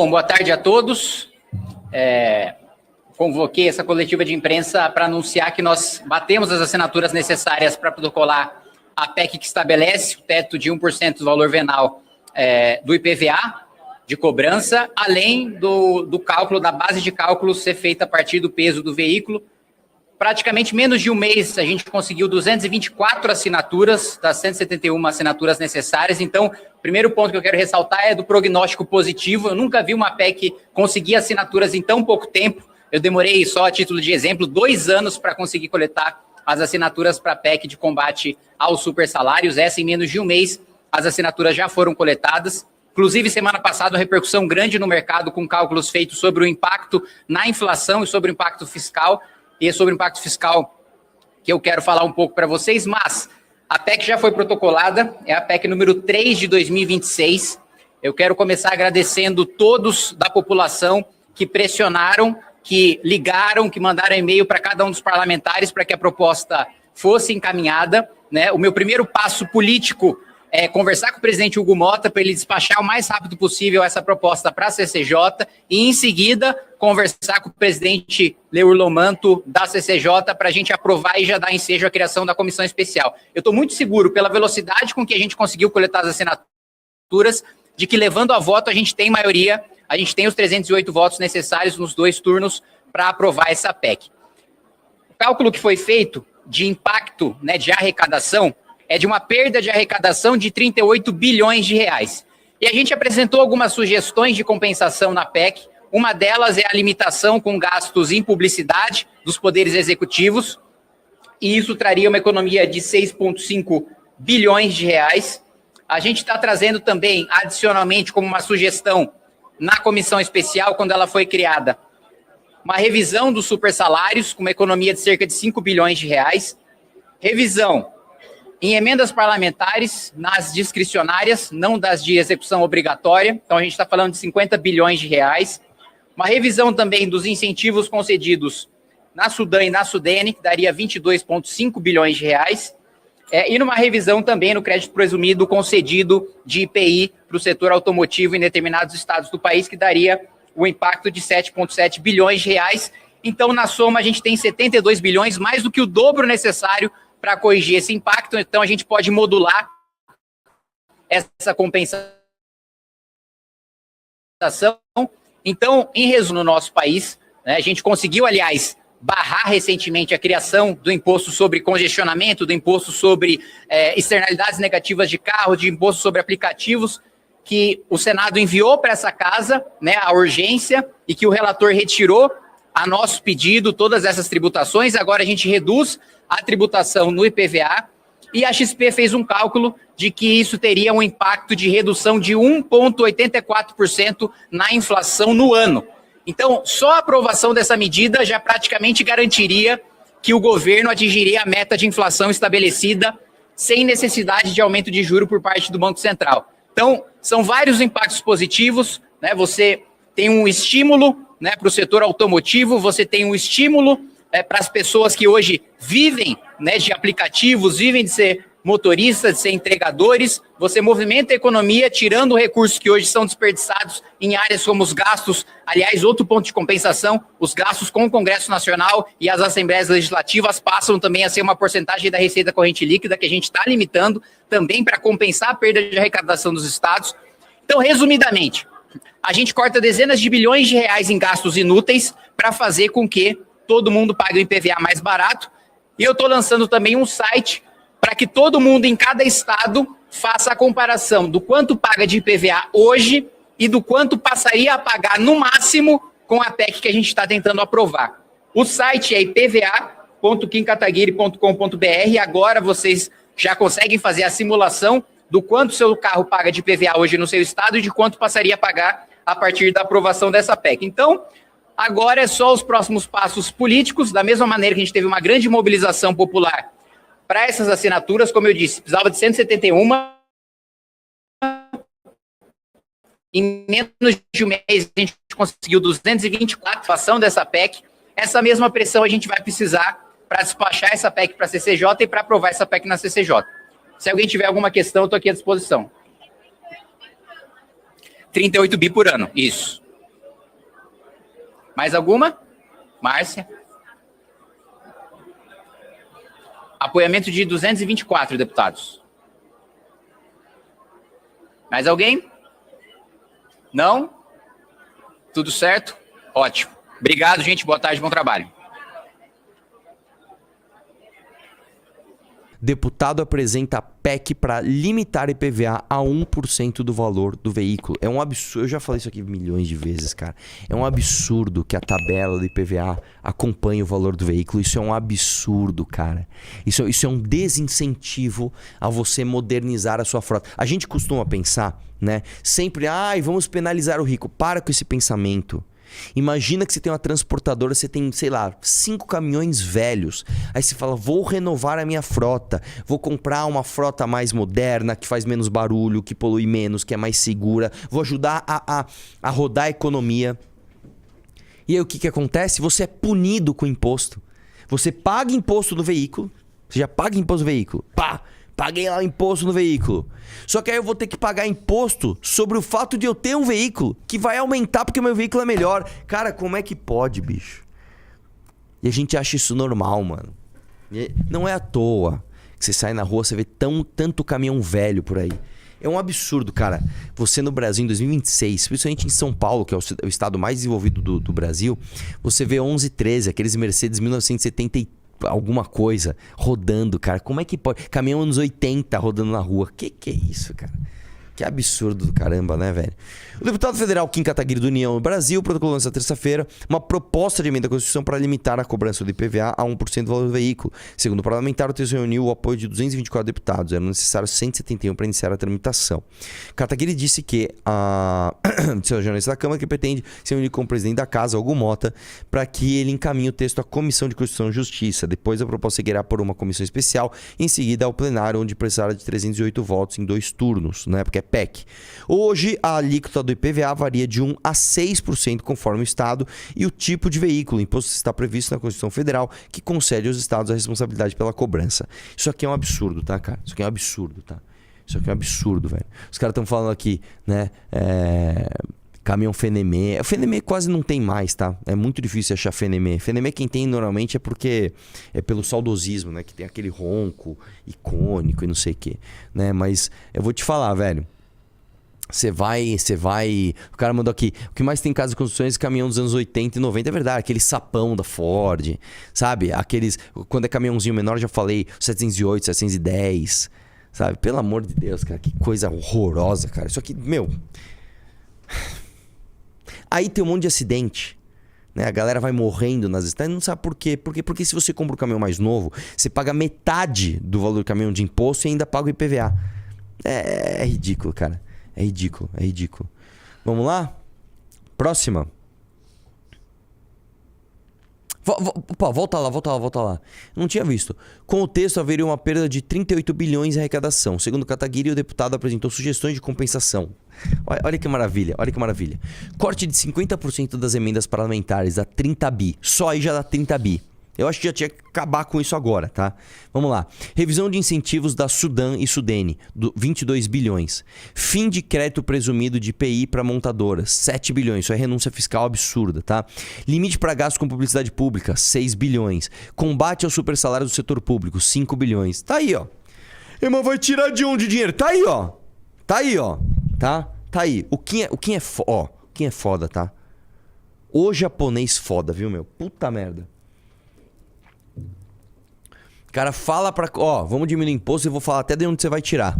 Bom, boa tarde a todos. Convoquei essa coletiva de imprensa para anunciar que nós batemos as assinaturas necessárias para protocolar a PEC que estabelece o teto de 1% do valor venal do IPVA de cobrança, além do cálculo, da base de cálculo ser feita a partir do peso do veículo. Praticamente menos de um mês a gente conseguiu 224 assinaturas das 171 assinaturas necessárias. Então, o primeiro ponto que eu quero ressaltar é do prognóstico positivo. Eu nunca vi uma PEC conseguir assinaturas em tão pouco tempo. Eu demorei, só a título de exemplo, 2 anos para conseguir coletar as assinaturas para a PEC de combate aos supersalários. Essa, em menos de um mês, as assinaturas já foram coletadas. Inclusive, semana passada, uma repercussão grande no mercado com cálculos feitos sobre o impacto na inflação e sobre o impacto fiscal. E é sobre o impacto fiscal que eu quero falar um pouco para vocês, mas a PEC já foi protocolada, é a PEC número 3 de 2026. Eu quero começar agradecendo todos da população que pressionaram, que ligaram, que mandaram e-mail para cada um dos parlamentares para que a proposta fosse encaminhada, né? O meu primeiro passo político é conversar com o presidente Hugo Motta para ele despachar o mais rápido possível essa proposta para a CCJ e, em seguida, conversar com o presidente Leurlo Manto da CCJ para a gente aprovar e já dar ensejo à criação da comissão especial. Eu estou muito seguro, pela velocidade com que a gente conseguiu coletar as assinaturas, de que, levando a voto, a gente tem maioria, a gente tem os 308 votos necessários nos 2 turnos para aprovar essa PEC. O cálculo que foi feito de impacto, né, de arrecadação é de uma perda de arrecadação de 38 bilhões de reais. E a gente apresentou algumas sugestões de compensação na PEC. Uma delas é a limitação com gastos em publicidade dos poderes executivos, e isso traria uma economia de 6,5 bilhões de reais. A gente está trazendo também, adicionalmente, como uma sugestão na comissão especial, quando ela foi criada, uma revisão dos supersalários, com uma economia de cerca de 5 bilhões de reais, revisão em emendas parlamentares, nas discricionárias, não das de execução obrigatória. Então, a gente está falando de 50 bilhões de reais. Uma revisão também dos incentivos concedidos na Sudan e na Sudene, que daria 22,5 bilhões de reais. E numa revisão também no crédito presumido concedido de IPI para o setor automotivo em determinados estados do país, que daria o impacto de 7,7 bilhões de reais. Então, na soma, a gente tem 72 bilhões, mais do que o dobro necessário para corrigir esse impacto. Então, a gente pode modular essa compensação. Então, em resumo, no nosso país, né, a gente conseguiu, aliás, barrar recentemente a criação do imposto sobre congestionamento, do imposto sobre externalidades negativas de carro, de imposto sobre aplicativos, que o Senado enviou para essa casa, né, a urgência, e que o relator retirou a nosso pedido todas essas tributações. Agora a gente reduz a tributação no IPVA, e a XP fez um cálculo de que isso teria um impacto de redução de 1,84% na inflação no ano. Então, só a aprovação dessa medida já praticamente garantiria que o governo atingiria a meta de inflação estabelecida sem necessidade de aumento de juro por parte do Banco Central. Então, são vários impactos positivos, né? Você tem um estímulo, né, para o setor automotivo, você tem um estímulo para as pessoas que hoje vivem, né, de aplicativos, vivem de ser motoristas, de ser entregadores. Você movimenta a economia tirando recursos que hoje são desperdiçados em áreas como os gastos. Aliás, outro ponto de compensação, os gastos com o Congresso Nacional e as Assembleias Legislativas passam também a ser uma porcentagem da receita corrente líquida que a gente está limitando também para compensar a perda de arrecadação dos estados. Então, resumidamente, a gente corta dezenas de bilhões de reais em gastos inúteis para fazer com que todo mundo pague o IPVA mais barato. E eu estou lançando também um site para que todo mundo em cada estado faça a comparação do quanto paga de IPVA hoje e do quanto passaria a pagar no máximo com a PEC que a gente está tentando aprovar. O site é ipva.kimkataguiri.com.br. Agora vocês já conseguem fazer a simulação do quanto seu carro paga de IPVA hoje no seu estado e de quanto passaria a pagar a partir da aprovação dessa PEC. Então, agora é só os próximos passos políticos. Da mesma maneira que a gente teve uma grande mobilização popular para essas assinaturas, como eu disse, precisava de 171. Em menos de um mês, a gente conseguiu 224 a ação dessa PEC. Essa mesma pressão a gente vai precisar para despachar essa PEC para a CCJ e para aprovar essa PEC na CCJ. Se alguém tiver alguma questão, eu estou aqui à disposição. 38 bi por ano, isso. Mais alguma? Márcia? Apoiamento de 224 deputados. Mais alguém? Não? Tudo certo? Ótimo. Obrigado, gente. Boa tarde, bom trabalho. Deputado apresenta PEC para limitar IPVA a 1% do valor do veículo. É um absurdo. Eu já falei isso aqui milhões de vezes, cara. É um absurdo que a tabela do IPVA acompanhe o valor do veículo. Isso é um absurdo, cara. Isso é um desincentivo a você modernizar a sua frota. A gente costuma pensar, né? Sempre, vamos penalizar o rico. Para com esse pensamento. Imagina que você tem uma transportadora, você tem, sei lá, 5 caminhões velhos. Aí você fala, vou renovar a minha frota. Vou comprar uma frota mais moderna, que faz menos barulho, que polui menos, que é mais segura. Vou ajudar a rodar a economia. E aí o que acontece? Você é punido com imposto. Você paga imposto no veículo. Você já paga imposto no veículo. Pá! Paguei lá o imposto no veículo. Só que aí eu vou ter que pagar imposto sobre o fato de eu ter um veículo que vai aumentar porque o meu veículo é melhor. Cara, como é que pode, bicho? E a gente acha isso normal, mano. Não é à toa que você sai na rua, você vê tanto caminhão velho por aí. É um absurdo, cara. Você no Brasil em 2026, principalmente em São Paulo, que é o estado mais desenvolvido do Brasil, você vê 1113, aqueles Mercedes 1970 alguma coisa rodando, cara. Como é que pode? Caminhão anos 80 rodando na rua. Que é isso, cara? Que absurdo do caramba, né, velho? O deputado federal Kim Kataguiri do União do Brasil protocolou nesta terça-feira uma proposta de emenda à Constituição para limitar a cobrança do IPVA a 1% do valor do veículo. Segundo o parlamentar, o texto reuniu o apoio de 224 deputados. Eram necessários 171 para iniciar a tramitação. Kataguiri disse que seu jornalista da Câmara que pretende se unir com o presidente da Casa, Hugo Mota, para que ele encaminhe o texto à Comissão de Constituição e Justiça. Depois a proposta seguirá por uma comissão especial e em seguida ao plenário, onde precisará de 308 votos em 2 turnos, né? Porque é PEC. Hoje, a alíquota do IPVA varia de 1% a 6% conforme o estado e o tipo de veículo. O imposto está previsto na Constituição Federal, que concede aos estados a responsabilidade pela cobrança. Isso aqui é um absurdo, tá, cara? Isso aqui é um absurdo, tá? Isso aqui é um absurdo, velho. Os caras estão falando aqui, né? Caminhão Fenemê. O Fenemê quase não tem mais, tá? É muito difícil achar Fenemê. Fenemê quem tem normalmente é porque é pelo saudosismo, né? Que tem aquele ronco icônico e não sei o quê, né? Mas eu vou te falar, velho. Você vai... O cara mandou aqui. O que mais tem em casa de construções? Caminhão dos anos 80 e 90. É verdade. Aquele sapão da Ford. Sabe? Aqueles... Quando é caminhãozinho menor, já falei. 708, 710. Sabe? Pelo amor de Deus, cara. Que coisa horrorosa, cara. Isso aqui, meu... Aí tem um monte de acidente. Né? A galera vai morrendo nas estradas. Não sabe por quê. Porque se você compra um caminhão mais novo, você paga metade do valor do caminhão de imposto e ainda paga o IPVA. É ridículo, cara. É ridículo, é ridículo. Vamos lá? Próxima. Volta lá. Não tinha visto. Com o texto, haveria uma perda de 38 bilhões em arrecadação. Segundo Kataguiri, o deputado apresentou sugestões de compensação. Olha que maravilha, olha que maravilha. Corte de 50% das emendas parlamentares a 30 bi. Só aí já dá 30 bi. Eu acho que já tinha que acabar com isso agora, tá? Vamos lá. Revisão de incentivos da Sudan e Sudene, 22 bilhões. Fim de crédito presumido de IPI para montadoras, 7 bilhões. Isso é renúncia fiscal absurda, tá? Limite para gastos com publicidade pública, 6 bilhões. Combate ao supersalário do setor público, 5 bilhões. Tá aí, ó. Irmão, vai tirar de onde o dinheiro? Tá aí, ó. Tá aí, ó. Tá aí. O Kim é foda, tá? O japonês foda, viu, meu? Puta merda. O cara fala pra... vamos diminuir o imposto e eu vou falar até de onde você vai tirar.